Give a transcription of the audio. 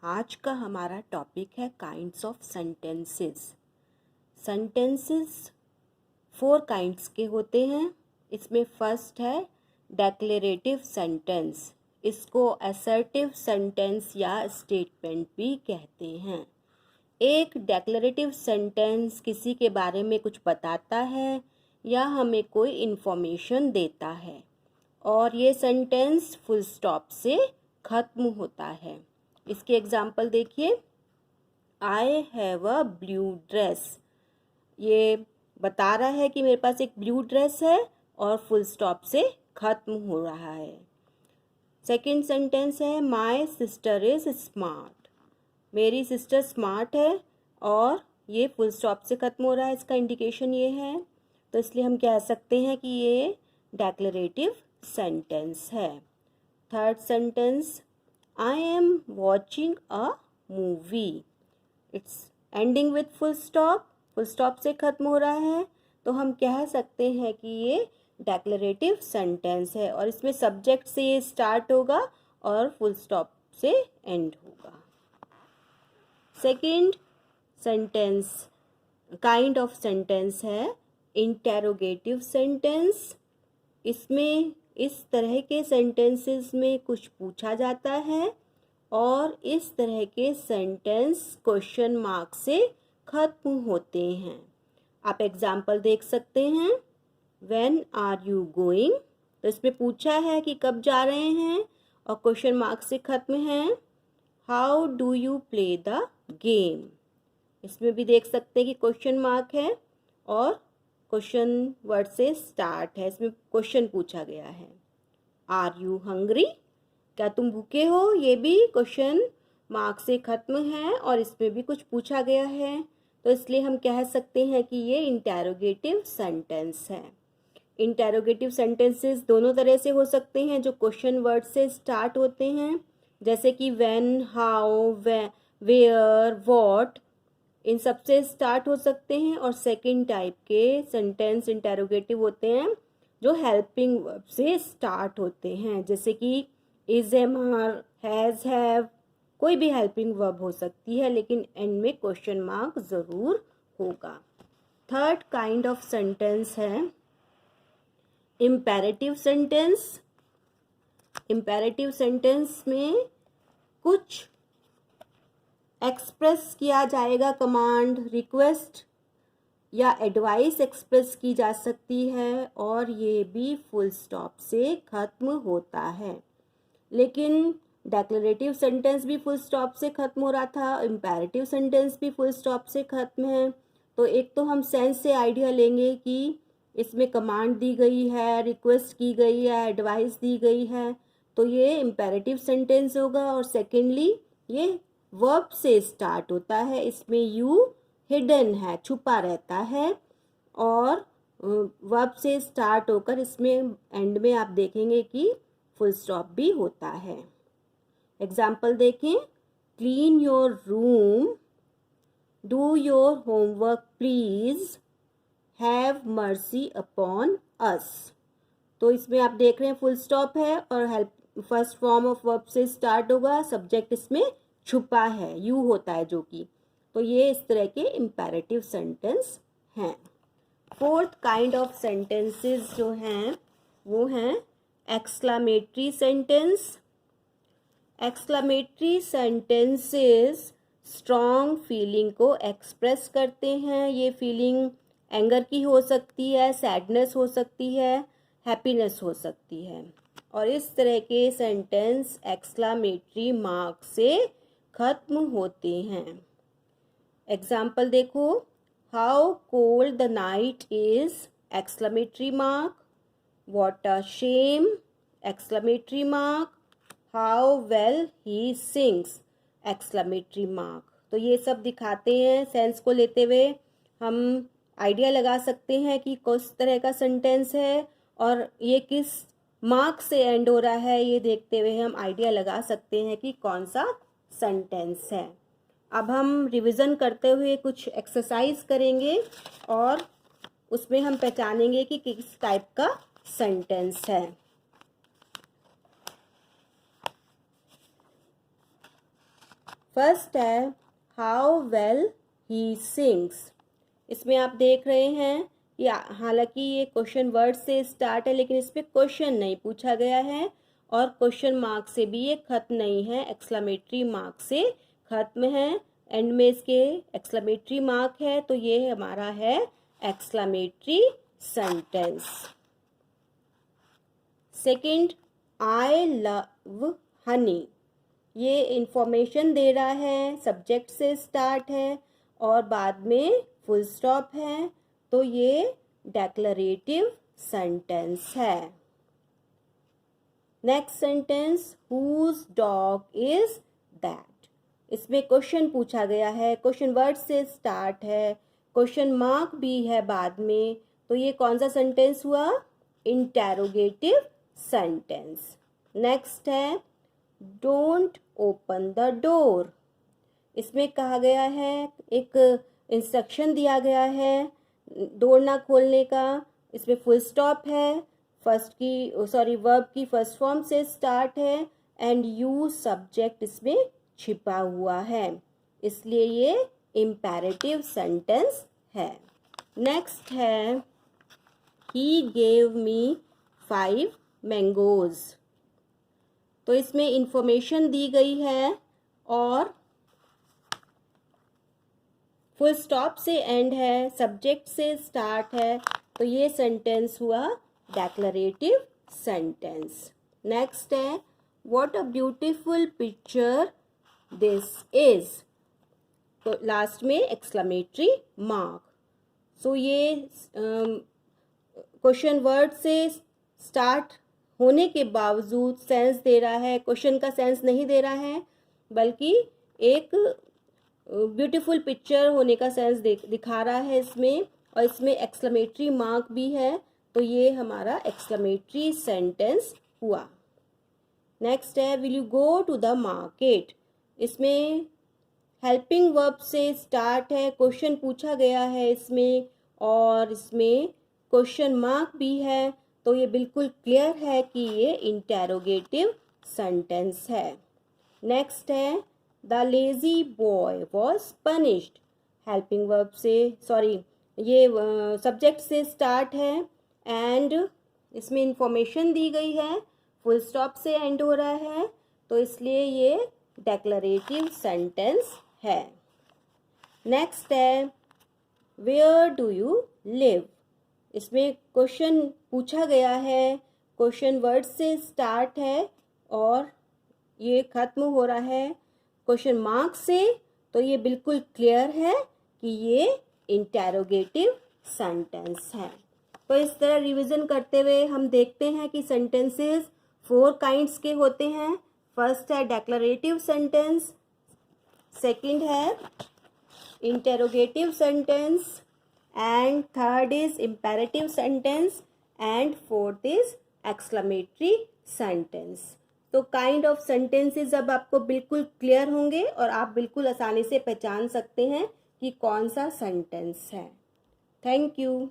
आज का हमारा टॉपिक है kinds of sentences. Sentences 4 kinds के होते हैं। इसमें फर्स्ट है डेक्लेरेटिव सेंटेंस। इसको असर्टिव सेंटेंस या स्टेटमेंट भी कहते हैं। एक डेक्लेरेटिव सेंटेंस किसी के बारे में कुछ बताता है या हमें कोई इन्फॉर्मेशन देता है और ये सेंटेंस फुल स्टॉप से ख़त्म होता है। इसके एग्जाम्पल देखिए, I have a blue dress. ये बता रहा है कि मेरे पास एक ब्लू ड्रेस है और फुल स्टॉप से ख़त्म हो रहा है। सेकंड सेंटेंस है माई सिस्टर इज़ स्मार्ट। मेरी सिस्टर स्मार्ट है और ये फुल स्टॉप से ख़त्म हो रहा है। इसका इंडिकेशन ये है, तो इसलिए हम कह सकते हैं कि ये डेक्लेरेटिव सेंटेंस है। Third sentence, I am watching a movie. It's ending with full stop. Full stop से ख़त्म हो रहा है, तो हम कह सकते हैं कि ये डेक्लेरेटिव सेंटेंस है और इसमें सब्जेक्ट से ये स्टार्ट होगा और फुल स्टॉप से एंड होगा। Second sentence kind of sentence है इंटेरोगेटिव सेंटेंस। इसमें इस तरह के सेंटेंसेस में कुछ पूछा जाता है और इस तरह के सेंटेंस क्वेश्चन मार्क से ख़त्म होते हैं। आप एग्जाम्पल देख सकते हैं, व्हेन आर यू गोइंग, तो इसमें पूछा है कि कब जा रहे हैं और क्वेश्चन मार्क से ख़त्म है। How do you play the game, इसमें भी देख सकते हैं कि क्वेश्चन मार्क है और क्वेश्चन वर्ड से स्टार्ट है। इसमें क्वेश्चन पूछा गया है, आर यू हंग्री, क्या तुम भूखे हो, ये भी क्वेश्चन मार्क से ख़त्म है और इसमें भी कुछ पूछा गया है, तो इसलिए हम कह सकते हैं कि ये इंटेरोगेटिव सेंटेंस है। इंटेरोगेटिव सेंटेंसेस दोनों तरह से हो सकते हैं, जो क्वेश्चन वर्ड से स्टार्ट होते हैं, जैसे कि व्हेन, हाउ, वेयर, व्हाट, इन सब से स्टार्ट हो सकते हैं। और सेकंड टाइप के सेंटेंस इंटेरोगेटिव होते हैं जो हेल्पिंग वर्ब से स्टार्ट होते हैं, जैसे कि is, am, are, has, have, कोई भी हेल्पिंग वर्ब हो सकती है, लेकिन एंड में क्वेश्चन मार्क ज़रूर होगा। थर्ड काइंड ऑफ सेंटेंस है इम्पेरेटिव सेंटेंस। इम्पेरेटिव सेंटेंस में कुछ एक्सप्रेस किया जाएगा, कमांड, रिक्वेस्ट या एडवाइस एक्सप्रेस की जा सकती है और ये भी फुल स्टॉप से ख़त्म होता है। लेकिन डेक्लेरेटिव सेंटेंस भी फुल स्टॉप से ख़त्म हो रहा था, इम्पेरेटिव सेंटेंस भी फुल स्टॉप से ख़त्म है। तो एक तो हम सेंस से आइडिया लेंगे कि इसमें कमांड दी गई है, रिक्वेस्ट की गई है, एडवाइस दी गई है, तो ये इम्पेरेटिव सेंटेंस होगा। और सेकेंडली ये वर्ब से स्टार्ट होता है, इसमें यू हिडन है, छुपा रहता है, और वर्ब से स्टार्ट होकर इसमें एंड में आप देखेंगे कि फुल स्टॉप भी होता है। एग्जाम्पल देखें, clean your room, do your homework please, have mercy upon us. तो इसमें आप देख रहे हैं फुल स्टॉप है और help first form of verb से स्टार्ट होगा, सब्जेक्ट इसमें छुपा है, यू होता है जो कि, तो ये इस तरह के इम्पेरेटिव सेंटेंस हैं। फोर्थ काइंड ऑफ सेंटेंसेस जो हैं वो हैं exclamatory sentence. Exclamatory sentences strong feeling को एक्सप्रेस करते हैं। ये फीलिंग एंगर की हो सकती है, सैडनेस हो सकती है, हैप्पीनेस हो सकती है, और इस तरह के सेंटेंस एक्सक्लामेटरी मार्क से ख़त्म होते हैं। एग्जाम्पल देखो, how cold the night is, exclamatory mark, what a shame, exclamatory mark, how well he sings, exclamatory mark. तो ये सब दिखाते हैं, सेंस को लेते हुए हम आइडिया लगा सकते हैं कि किस तरह का सेंटेंस है और ये किस मार्क से एंड हो रहा है, ये देखते हुए हम आइडिया लगा सकते हैं कि कौन सा सेंटेंस है। अब हम रिवीजन करते हुए कुछ एक्सरसाइज करेंगे और उसमें हम पहचानेंगे कि किस टाइप का सेंटेंस है। फर्स्ट है हाउ वेल ही सिंग्स। इसमें आप देख रहे हैं या हालांकि ये क्वेश्चन वर्ड से स्टार्ट है लेकिन इस पर क्वेश्चन नहीं पूछा गया है और क्वेश्चन मार्क से भी ये खत्म नहीं है, एक्सक्लेमेटरी मार्क से खत्म है। एंड में इसके एक्सक्लेमेटरी मार्क है, तो ये हमारा है exclamatory sentence. Second, I love Honey. ये इंफॉर्मेशन दे रहा है, सब्जेक्ट से स्टार्ट है और बाद में फुल स्टॉप है, तो ये डेक्लरेटिव सेंटेंस है। Next sentence, whose dog is that. इसमें क्वेश्चन पूछा गया है, क्वेश्चन वर्ड से स्टार्ट है, क्वेश्चन मार्क भी है बाद में, तो ये कौन सा सेंटेंस हुआ? Interrogative sentence. नेक्स्ट है डोंट ओपन द डोर। इसमें कहा गया है, एक इंस्ट्रक्शन दिया गया है डोर ना खोलने का। इसमें फुल स्टॉप है, वर्ब की फर्स्ट फॉर्म से स्टार्ट है एंड यू सब्जेक्ट इसमें छिपा हुआ है, इसलिए ये इम्पेरेटिव सेंटेंस है। नेक्स्ट है ही गेव मी 5 मैंगोज। तो इसमें इंफॉर्मेशन दी गई है और फुल स्टॉप से एंड है, सब्जेक्ट से स्टार्ट है, तो ये सेंटेंस हुआ डेक्लरेटिव सेंटेंस। नेक्स्ट है what a beautiful picture this is. तो लास्ट में एक्सक्लेमेटरी मार्क। सो ये क्वेश्चन वर्ड से स्टार्ट होने के बावजूद सेंस दे रहा है, क्वेश्चन का सेंस नहीं दे रहा है, बल्कि एक ब्यूटीफुल पिक्चर होने का सेंस दिखा रहा है इसमें, और इसमें एक्सक्लेमेटरी मार्क भी है, तो ये हमारा एक्सक्लेमेटरी सेंटेंस हुआ। नेक्स्ट है will you go to the market. इसमें हेल्पिंग वर्ब से स्टार्ट है, क्वेश्चन पूछा गया है इसमें और इसमें क्वेश्चन मार्क भी है, तो ये बिल्कुल क्लियर है कि ये इंटेरोगेटिव सेंटेंस है। नेक्स्ट है the lazy boy was punished. Helping verb से ये सब्जेक्ट से स्टार्ट है एंड इसमें इंफॉर्मेशन दी गई है, फुल स्टॉप से एंड हो रहा है, तो इसलिए ये डेक्लरेटिव सेंटेंस है। नेक्स्ट है वेयर डू यू लिव। इसमें क्वेश्चन पूछा गया है, क्वेश्चन वर्ड से स्टार्ट है और ये खत्म हो रहा है क्वेश्चन मार्क से, तो ये बिल्कुल क्लियर है कि ये इंटेरोगेटिव सेंटेंस है। तो इस तरह रिवीजन करते हुए हम देखते हैं कि सेंटेंसेस 4 काइंड्स के होते हैं। फर्स्ट है डेक्लरेटिव सेंटेंस, सेकंड है interrogative sentence, and third is imperative sentence, and fourth is exclamatory sentence. तो काइंड ऑफ सेंटेंसेस अब आपको बिल्कुल क्लियर होंगे और आप बिल्कुल आसानी से पहचान सकते हैं कि कौन सा सेंटेंस है। Thank you.